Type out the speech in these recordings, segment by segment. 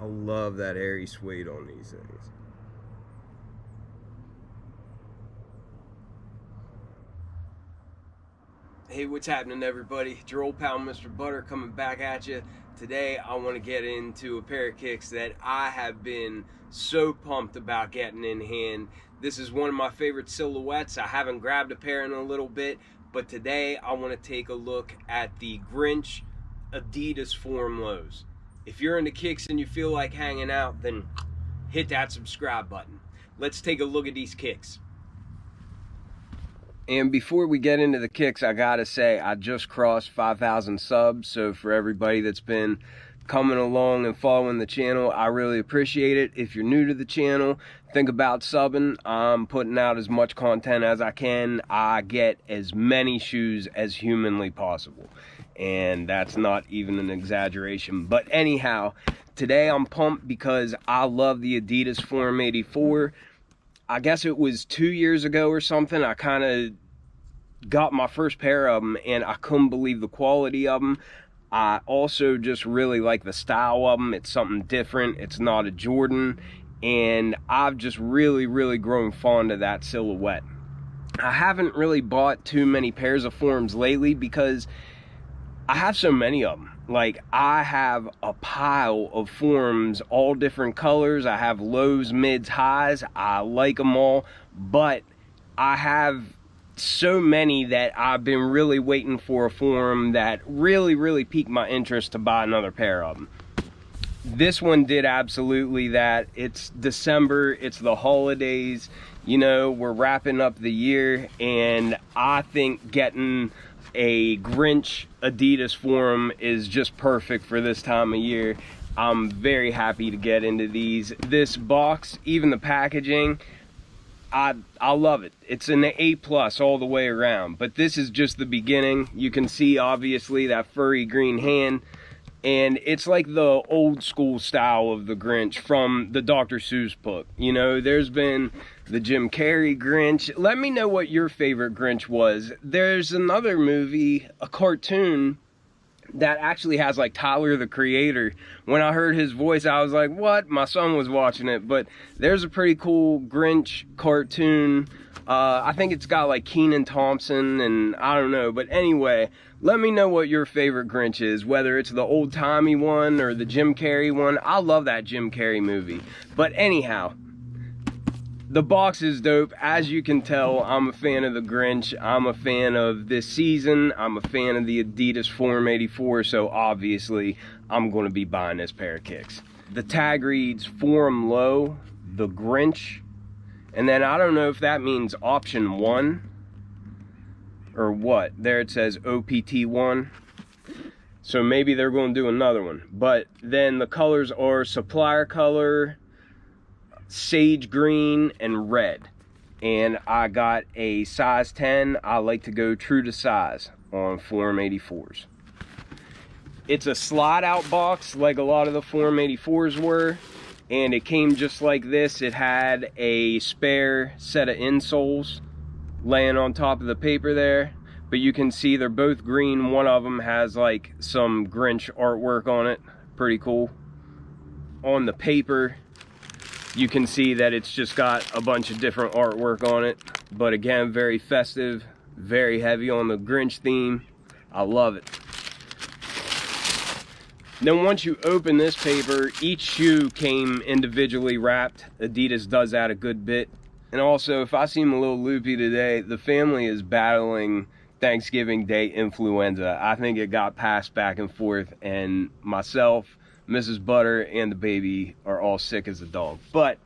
I love that airy suede on these things. Hey, what's happening, everybody? It's your old pal, Mr. Butter, coming back at you. Today, I want to get into a pair of kicks that I have been so pumped about getting in hand. This is one of my favorite silhouettes. I haven't grabbed a pair in a little bit, but today I want to take a look at the Grinch Adidas Form Lows. If you're into kicks and you feel like hanging out, then hit that subscribe button. Let's take a look at these kicks. And before we get into the kicks, I gotta say, I just crossed 5,000 subs. So for everybody that's been coming along and following the channel, I really appreciate it. If you're new to the channel, think about subbing. I'm putting out as much content as I can. I get as many shoes as humanly possible. And that's not even an exaggeration. But anyhow, today I'm pumped because I love the Adidas Form 84. I guess it was 2 years ago or something, I kind of got my first pair of them and I couldn't believe the quality of them. I also just really like the style of them. It's something different. It's not a Jordan. And I've just really grown fond of that silhouette. I haven't really bought too many pairs of Forms lately because I have so many of them. Like, I have a pile of Forms, all different colors. I have lows, mids, highs. I like them all, but I have so many that I've been really waiting for a Form that really piqued my interest to buy another pair of them. This one did absolutely that. It's December, it's the holidays, you know, we're wrapping up the year, and I think getting a Grinch Adidas Form is just perfect for this time of year. I'm very happy to get into these. This box, even the packaging, I love it. It's an A+ all the way around, but this is just the beginning. You can see obviously that furry green hand, and it's like the old school style of the Grinch from the Dr. Seuss book. You know, there's been the Jim Carrey Grinch. Let me know what your favorite Grinch was. There's another movie, a cartoon, that actually has like Tyler the Creator. When I heard his voice, I was like, what? My son was watching it, but there's a pretty cool Grinch cartoon. I think it's got like Kenan Thompson, and I don't know, but anyway, let me know what your favorite Grinch is, whether it's the old-timey one or the Jim Carrey one. I love that Jim Carrey movie. But anyhow, the box is dope. As you can tell, I'm a fan of the Grinch. I'm a fan of this season. I'm a fan of the Adidas Form 84, so obviously I'm going to be buying this pair of kicks. The tag reads Form Low, the Grinch, and then I don't know if that means option 1 or what. There it says OPT 1. So maybe they're going to do another one. But then the colors are supplier color, sage green, and red. And I got a size 10. I like to go true to size on Form 84s. It's a slide out box like a lot of the Form 84s were, and it came just like this. It had a spare set of insoles laying on top of the paper there, but you can see they're both green. One of them has like some Grinch artwork on it. Pretty cool. On the paper, you can see that it's just got a bunch of different artwork on it, but again, very festive, very heavy on the Grinch theme. I love it. Then once you open this paper, each shoe came individually wrapped. Adidas does that a good bit. And also, if I seem a little loopy today, the family is battling Thanksgiving Day influenza. I think it got passed back and forth, and myself, Mrs. Butter, and the baby are all sick as a dog. But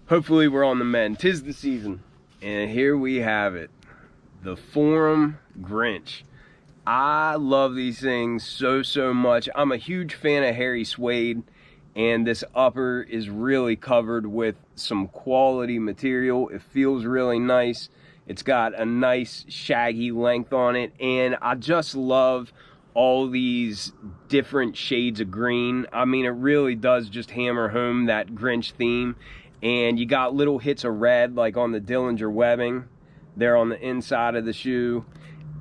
hopefully we're on the mend. 'Tis the season. And here we have it. The Form Grinch. I love these things so much. I'm a huge fan of hairy suede, and this upper is really covered with some quality material. It feels really nice. It's got a nice shaggy length on it, and I just love all these different shades of green. I mean, it really does just hammer home that Grinch theme. And you got little hits of red like on the Dillinger webbing there on the inside of the shoe.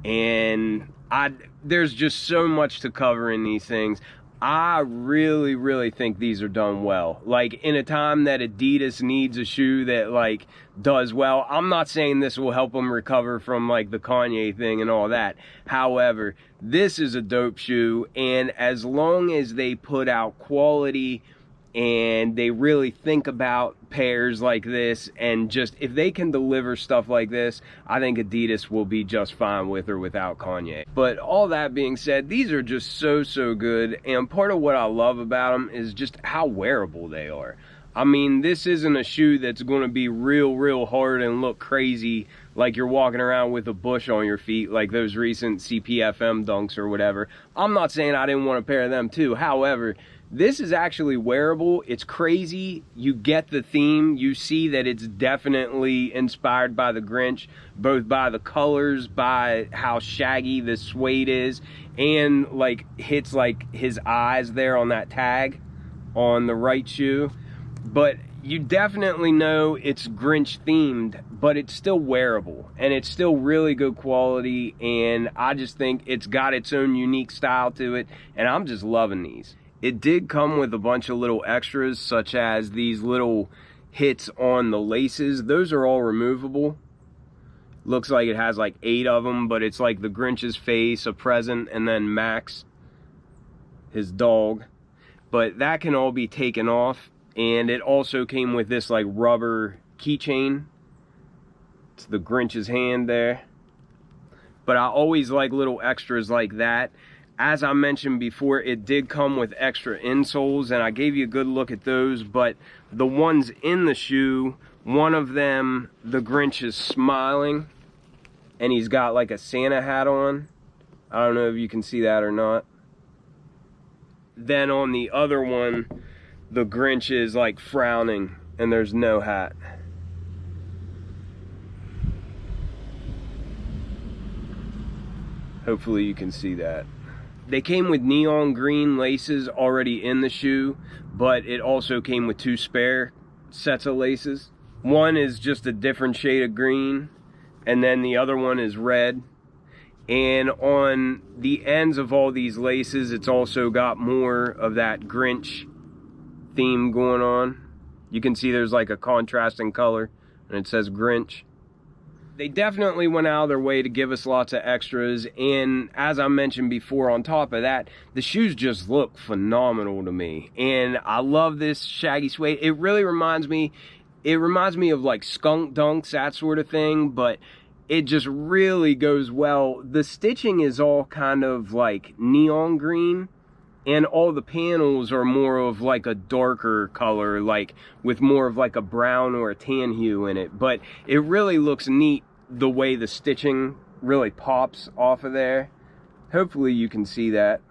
And there's just so much to cover in these things. I really think these are done well. Like, in a time that Adidas needs a shoe that, like, does well. I'm not saying this will help them recover from, like, the Kanye thing and all that. However, this is a dope shoe, and as long as they put out quality and they really think about pairs like this, and just if they can deliver stuff like this, I think Adidas will be just fine with or without Kanye. But all that being said, these are just so good, and part of what I love about them is just how wearable they are. I mean, this isn't a shoe that's going to be real hard and look crazy like you're walking around with a bush on your feet like those recent CPFM dunks or whatever. I'm not saying I didn't want a pair of them too. However, this is actually wearable. It's crazy. You get the theme. You see that it's definitely inspired by the Grinch, both by the colors, by how shaggy the suede is, and like hits like his eyes there on that tag on the right shoe. But you definitely know it's Grinch themed, but it's still wearable and it's still really good quality, and I just think it's got its own unique style to it, and I'm just loving these. It did come with a bunch of little extras, such as these little hits on the laces. Those are all removable. Looks like it has like 8 of them, but it's like the Grinch's face, a present, and then Max, his dog. But that can all be taken off. And it also came with this like rubber keychain. It's the Grinch's hand there. But I always like little extras like that. As I mentioned before, it did come with extra insoles, and I gave you a good look at those, but the ones in the shoe, one of them, the Grinch is smiling, and he's got like a Santa hat on. I don't know if you can see that or not. Then on the other one, the Grinch is like frowning, and there's no hat. Hopefully you can see that. They came with neon green laces already in the shoe, but it also came with 2 spare sets of laces. One is just a different shade of green, and then the other one is red. And on the ends of all these laces, it's also got more of that Grinch theme going on. You can see there's like a contrasting color, and it says Grinch. They definitely went out of their way to give us lots of extras, and as I mentioned before, on top of that, the shoes just look phenomenal to me. And I love this shaggy suede. It really reminds me of like skunk dunks, that sort of thing, but it just really goes well. The stitching is all kind of like neon green, and all the panels are more of like a darker color, like with more of like a brown or a tan hue in it. But it really looks neat the way the stitching really pops off of there. Hopefully you can see that.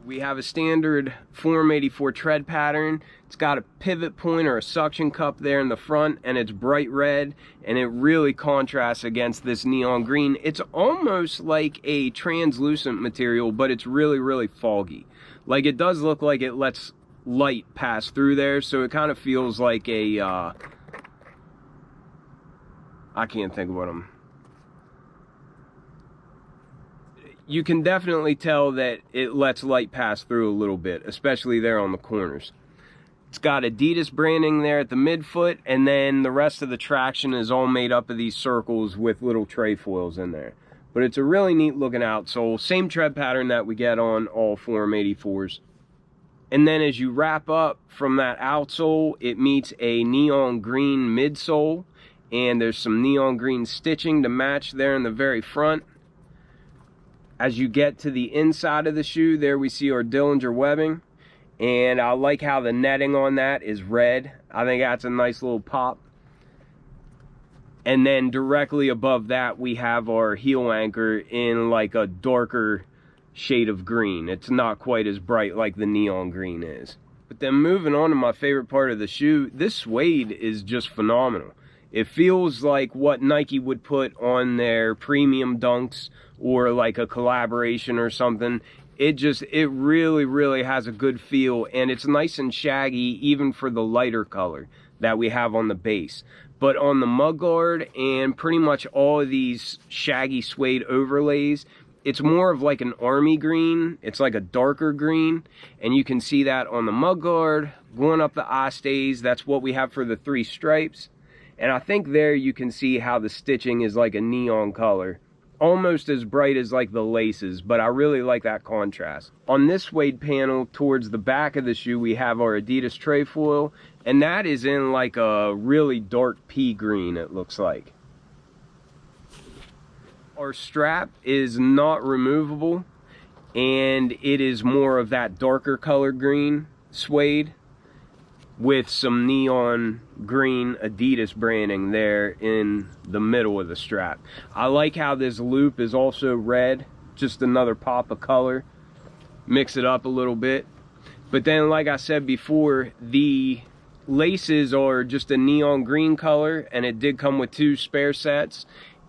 We have a standard Form 84 tread pattern. It's got a pivot point or a suction cup there in the front, and it's bright red, and it really contrasts against this neon green. It's almost like a translucent material, but it's really foggy. Like, it does look like it lets light pass through there, so it kind of feels like a I can't think of what you can definitely tell that it lets light pass through a little bit, especially there on the corners. It's got Adidas branding there at the midfoot, and then the rest of the traction is all made up of these circles with little tray foils in there. But it's a really neat looking outsole. Same tread pattern that we get on all Form 84s. And then as you wrap up from that outsole, it meets a neon green midsole, and there's some neon green stitching to match there in the very front. As you get to the inside of the shoe, there we see our Dillinger webbing, and I like how the netting on that is red. I think that's a nice little pop. And then directly above that, we have our heel anchor in like a darker shade of green. It's not quite as bright like the neon green is. But then moving on to my favorite part of the shoe, this suede is just phenomenal. It feels like what Nike would put on their premium dunks or like a collaboration or something. It really has a good feel, and it's nice and shaggy even for the lighter color that we have on the base. But on the mudguard and pretty much all of these shaggy suede overlays, It's more of like an army green. It's like a darker green, and you can see that on the mudguard going up the eye stays. That's what we have for the 3 stripes. And I think there you can see how the stitching is like a neon color, almost as bright as like the laces, but I really like that contrast. On this suede panel towards the back of the shoe, we have our Adidas trefoil, and that is in like a really dark pea green, it looks like. Our strap is not removable, and it is more of that darker color green suede with some neon green Adidas branding there in the middle of the strap. I like how this loop is also red, just another pop of color. Mix it up a little bit. But then, like I said before, the laces are just a neon green color, and it did come with 2 spare sets.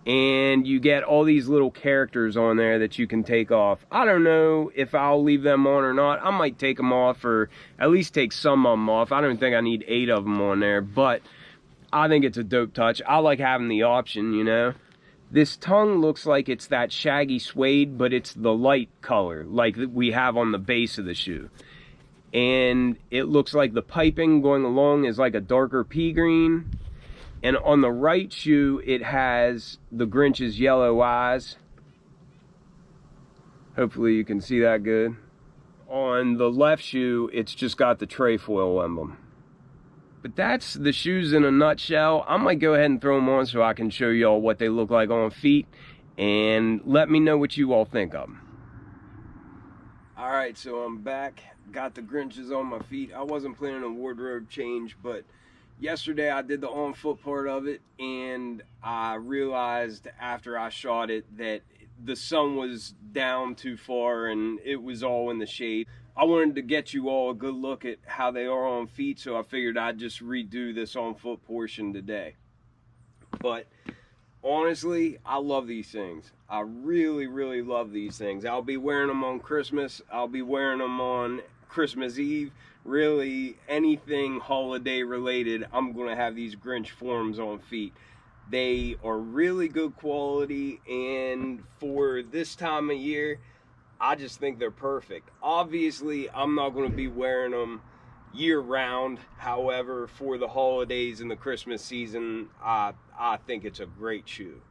And you get all these little characters on there that you can take off. I don't know if I'll leave them on or not. I might take them off, or at least take some of them off. I don't think I need 8 of them on there, but I think it's a dope touch. I like having the option, you know. This tongue looks like it's that shaggy suede, but it's the light color like we have on the base of the shoe. And it looks like the piping going along is like a darker pea green. And on the right shoe, it has the Grinch's yellow eyes. Hopefully you can see that good. On the left shoe, it's just got the trefoil emblem. But that's the shoes in a nutshell. I might go ahead and throw them on so I can show y'all what they look like on feet. And let me know what you all think of them. Alright, so I'm back. Got the Grinches on my feet. I wasn't planning a wardrobe change, but yesterday I did the on foot part of it, and I realized after I shot it that the sun was down too far and it was all in the shade. I wanted to get you all a good look at how they are on feet, so I figured I'd just redo this on foot portion today. But honestly, I love these things. I really, really love these things. I'll be wearing them on Christmas. I'll be wearing them on Christmas Eve. Really, anything holiday related, I'm going to have these Grinch forms on feet. They are really good quality, and for this time of year, I just think they're perfect. Obviously, I'm not going to be wearing them year round. However, for the holidays and the Christmas season, I think it's a great shoe.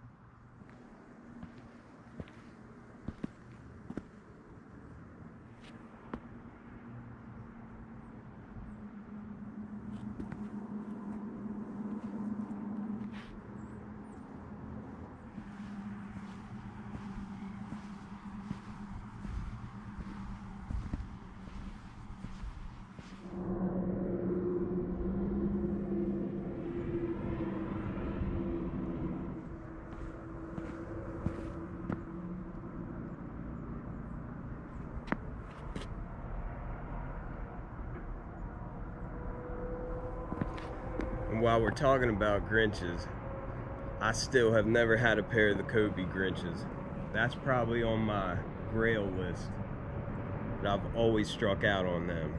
And while we're talking about Grinches, I still have never had a pair of the Kobe Grinches. That's probably on my grail list, but I've always struck out on them.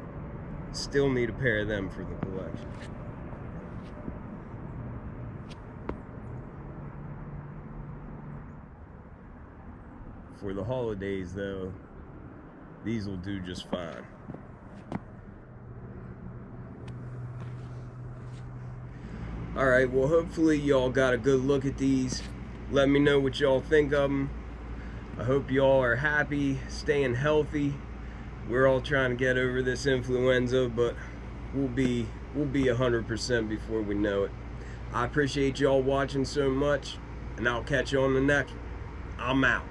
Still need a pair of them for the collection. For the holidays though, these will do just fine. Alright, well hopefully y'all got a good look at these. Let me know what y'all think of them. I hope y'all are happy, staying healthy. We're all trying to get over this influenza, but we'll be 100% before we know it. I appreciate y'all watching so much, and I'll catch you on the next one. I'm out.